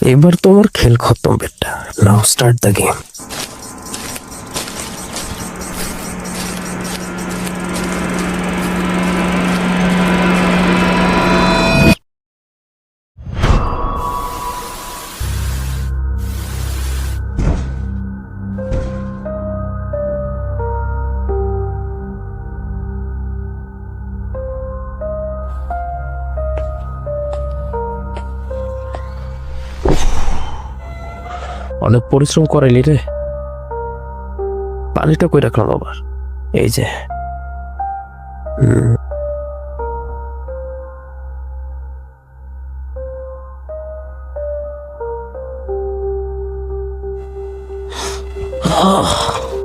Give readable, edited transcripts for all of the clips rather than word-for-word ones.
এবার তোমার খেল খতম বেটা। নাও স্টার্ট দ্য গেম। অনেক পরিশ্রম করাইলি রে। পানিটা কই রাখলাম আবার? এই যে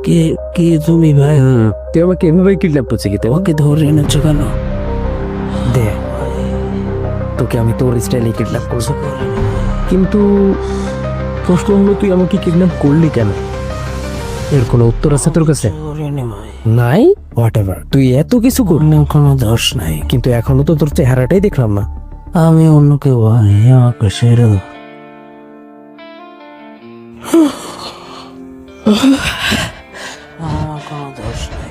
কে কে তুমি ভাই? তুই আমাকে এভাবে কিডন্যাপ করছিস কি? ওকে ধরে এনেছো কেন? দে, তোকে আমি তোর স্টাইলে কিডন্যাপ করবো, কিন্তু প্রশ্ন হলো তুই আমাকে কিডন্যাপ করলি কেন? এর কোনো উত্তর আছে তোর কাছে? করিনি ভাই, নাই? হোয়াট এভার, তুই এত কিছু কর, অন্য কোনো দোষ নাই। কিন্তু এখনো তো তোর চেহারাটাই দেখলাম না। আমি অন্য কেউ ভাই, আমাকে ছেড়ে দাও। আমার কোনো দোষ নাই।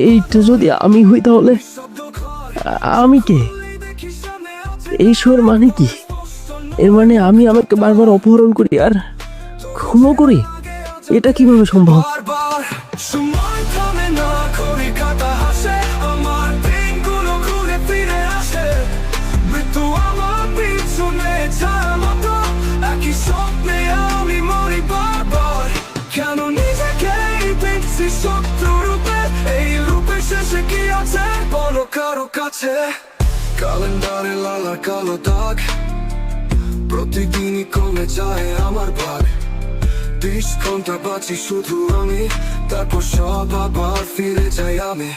এইটা যদি আমি হই তাহলে আমি কে? এই শোর মানে কি? এর মানে আমি আমাকে বারবার অপহরণ করি আর খুনও করি? এটা কিভাবে সম্ভব? ক্যালেন্ডারে লালা কালো দাগ, প্রতিদিনই কমে যায় আমার ভাগ। 20 ঘন্টা বাঁচি শুধু আমি, তারপর সব আবার ফিরে যাই আমি।